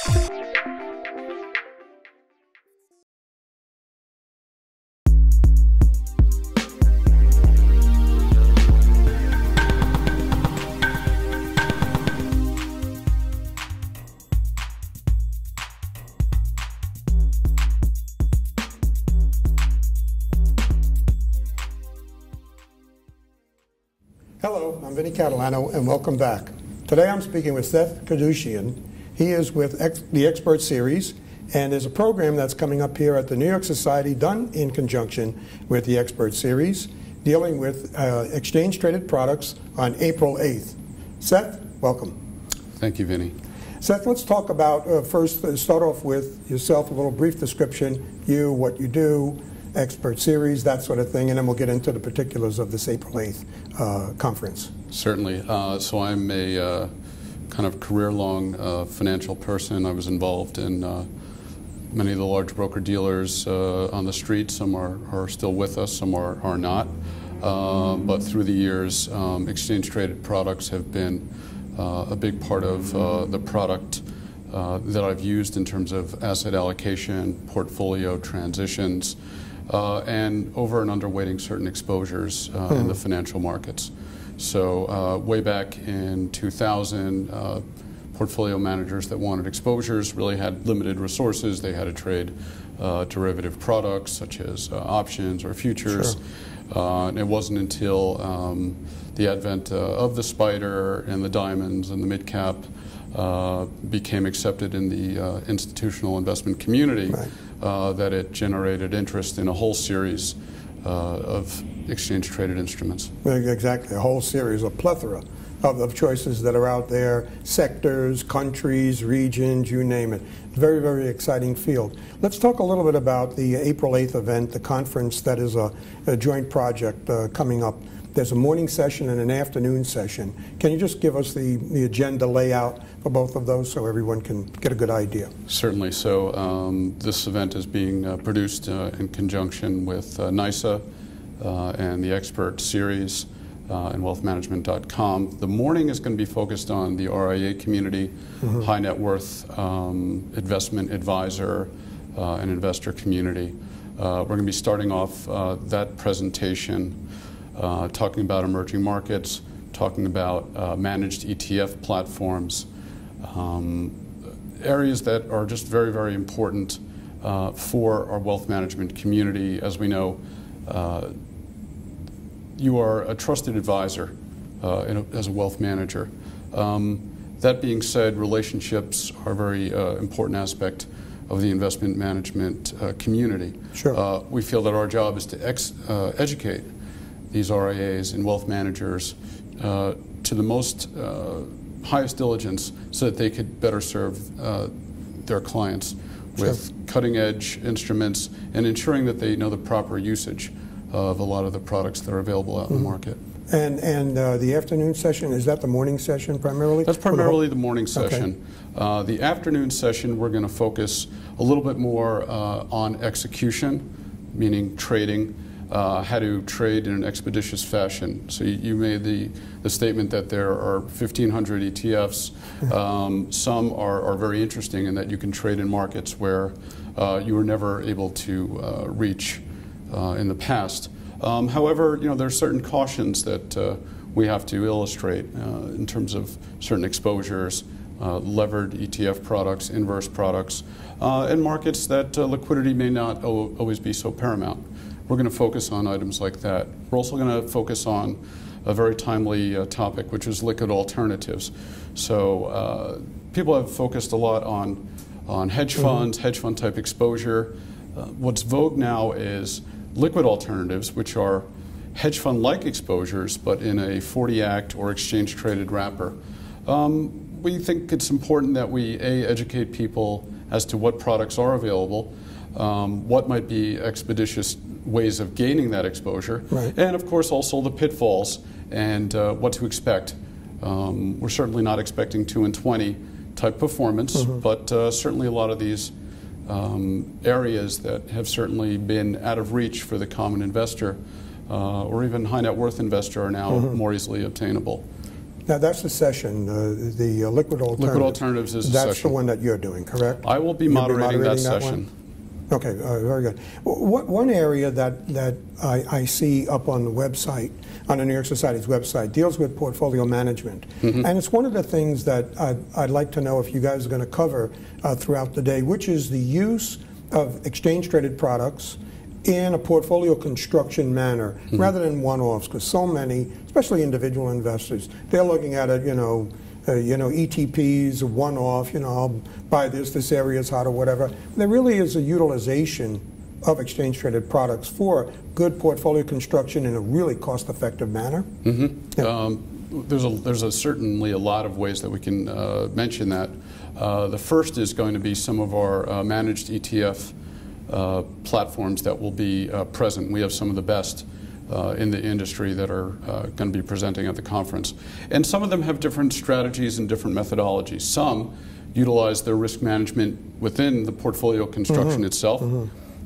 Hello, I'm Vinny Catalano, and welcome back. Today I'm speaking with Seth Kadushin. He is with the Expert Series, and there's a program that's coming up here at the New York Society done in conjunction with the Expert Series, dealing with exchange-traded products on April 8th. Seth, welcome. Thank you, Vinny. Seth, let's talk about, first, start off with yourself, a little brief description, you, what you do, Expert Series, that sort of thing, and then we'll get into the particulars of this April 8th conference. Certainly. So I'm a kind of career-long financial person. I was involved in many of the large broker-dealers on the street. Some are still with us, some are not. But through the years, exchange-traded products have been a big part of the product that I've used in terms of asset allocation, portfolio transitions, and over and underweighting certain exposures in the financial markets. So way back in 2000, portfolio managers that wanted exposures really had limited resources. They had to trade derivative products such as options or futures. Sure. And it wasn't until the advent of the SPDR and the diamonds and the mid-cap became accepted in the institutional investment community, right, that it generated interest in a whole series of exchange-traded instruments. Exactly, a whole series, a plethora of choices that are out there, sectors, countries, regions, you name it. Very, very exciting field. Let's talk a little bit about the April 8th event, the conference that is a joint project coming up. There's a morning session and an afternoon session. Can you just give us the agenda layout for both of those so everyone can get a good idea? Certainly. So this event is being produced in conjunction with NYSSA and the Expert Series and wealthmanagement.com. The morning is going to be focused on the RIA community, high net worth investment advisor and investor community. We're going to be starting off that presentation talking about emerging markets, talking about managed ETF platforms, areas that are just very, very important for our wealth management community. As we know, you are a trusted advisor as a wealth manager. That being said, relationships are a very important aspect of the investment management community. Sure. We feel that our job is to educate these RIAs and wealth managers to the most highest diligence so that they could better serve their clients with cutting-edge instruments and ensuring that they know the proper usage of a lot of the products that are available out in the market. And the afternoon session, is that the morning session primarily? That's primarily the morning session. Okay. The afternoon session, we're going to focus a little bit more on execution, meaning trading, how to trade in an expeditious fashion. So you made the statement that there are 1,500 ETFs. Some are very interesting in that you can trade in markets where you were never able to reach in the past. However, there are certain cautions that we have to illustrate in terms of certain exposures, levered ETF products, inverse products, and markets that liquidity may not always be so paramount. We're going to focus on items like that. We're also going to focus on a very timely topic, which is liquid alternatives. So people have focused a lot on hedge funds, hedge fund type exposure. What's vogue now is liquid alternatives, which are hedge fund-like exposures, but in a 40 Act or exchange-traded wrapper. We think it's important that we, A, educate people as to what products are available, what might be expeditious ways of gaining that exposure, right, and of course also the pitfalls and what to expect. We're certainly not expecting 2 and 20 type performance, but certainly a lot of these areas that have certainly been out of reach for the common investor or even high net worth investor are now more easily obtainable. Now that's the session, the liquid alternatives. Liquid alternatives is the session. That's the one that you're doing, correct? I will be moderating that session. Okay, very good. One area that I see up on the website, on the New York Society's website, deals with portfolio management. And it's one of the things that I'd like to know if you guys are going to cover throughout the day, which is the use of exchange-traded products in a portfolio construction manner, rather than one-offs, because so many, especially individual investors, they're looking at it, ETPs, one-off, I'll buy this area is hot or whatever. There really is a utilization of exchange-traded products for good portfolio construction in a really cost-effective manner. There's certainly a lot of ways that we can mention that. The first is going to be some of our managed ETF platforms that will be present. We have some of the best in the industry that are going to be presenting at the conference. And some of them have different strategies and different methodologies. Some utilize their risk management within the portfolio construction itself.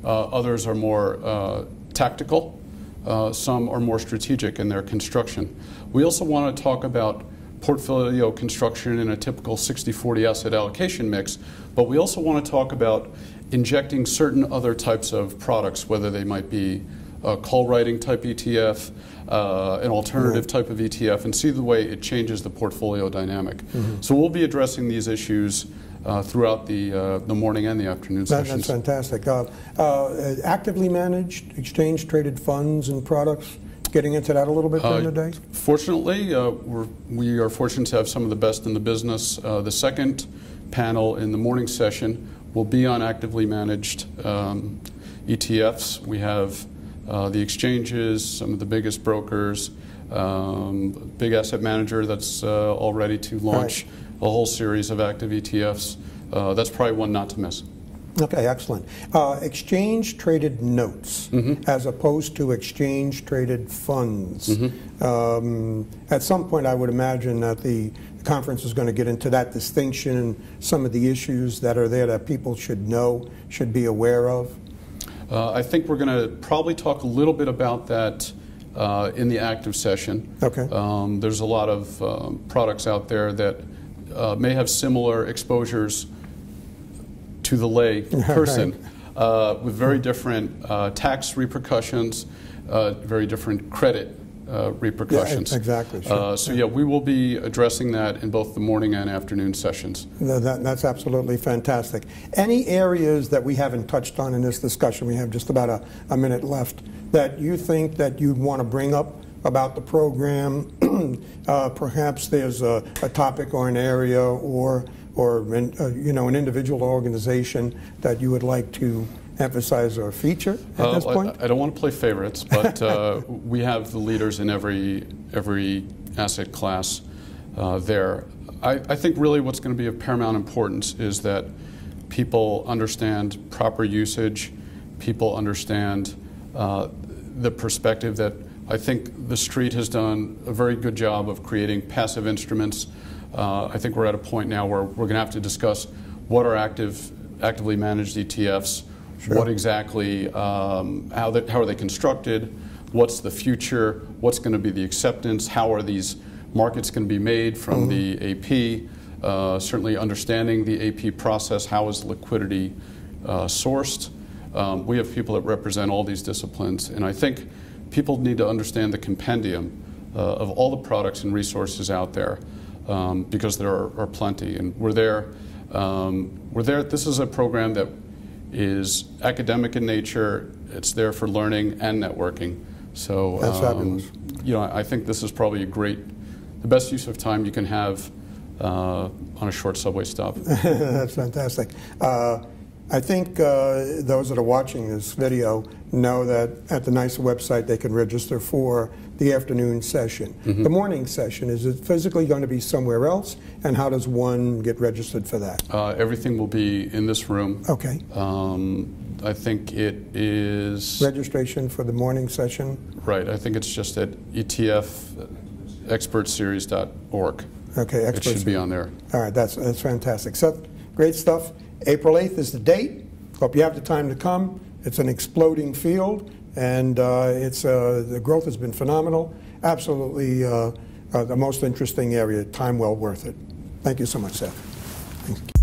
Others are more tactical. Some are more strategic in their construction. We also want to talk about portfolio construction in a typical 60-40 asset allocation mix, but we also want to talk about injecting certain other types of products, whether they might be a call writing type ETF, an alternative type of ETF, and see the way it changes the portfolio dynamic. So we'll be addressing these issues throughout the morning and the afternoon sessions. That's fantastic. Actively managed, exchange-traded funds and products, getting into that a little bit during the day? Fortunately, we are fortunate to have some of the best in the business. The second panel in the morning session will be on actively managed ETFs. We have the exchanges, some of the biggest brokers, big asset manager that's all ready to launch a whole series of active ETFs. That's probably one not to miss. Okay, excellent. Exchange-traded notes as opposed to exchange-traded funds. At some point, I would imagine that the conference is going to get into that distinction and some of the issues that are there that people should know, should be aware of. I think we're going to probably talk a little bit about that in the active session. Okay. There's a lot of products out there that may have similar exposures to the lay person with very different tax repercussions, very different credit repercussions. Yeah, exactly. Sure. So yeah, we will be addressing that in both the morning and afternoon sessions. That's absolutely fantastic. Any areas that we haven't touched on in this discussion, we have just about a minute left, that you think that you'd want to bring up about the program? Perhaps there's a topic or an area or an individual organization that you would like to emphasize or feature at this point? I don't want to play favorites, but we have the leaders in every asset class there. I think really what's going to be of paramount importance is that people understand proper usage, people understand the perspective that I think the street has done a very good job of creating passive instruments. I think we're at a point now where we're going to have to discuss what are actively managed ETFs, what exactly, how are they constructed, what's the future, what's going to be the acceptance, how are these markets going to be made from the AP, certainly understanding the AP process, how is liquidity sourced. We have people that represent all these disciplines, and I think people need to understand the compendium of all the products and resources out there, because there are plenty, and we're there. This is a program that is academic in nature. It's there for learning and networking. So that's fabulous. I think this is probably the best use of time you can have on a short subway stop. That's fantastic. I think those that are watching this video know that at the NYSSA website they can register for the afternoon session. The morning session, is it physically going to be somewhere else? And how does one get registered for that? Everything will be in this room. Okay. I think it is... Registration for the morning session? Right. I think it's just at etfexpertseries.org. Okay. It should be on there. All right. That's fantastic. Seth, great stuff. April 8th is the date. Hope you have the time to come. It's an exploding field, and the growth has been phenomenal. Absolutely the most interesting area. Time well worth it. Thank you so much, Seth. Thank you.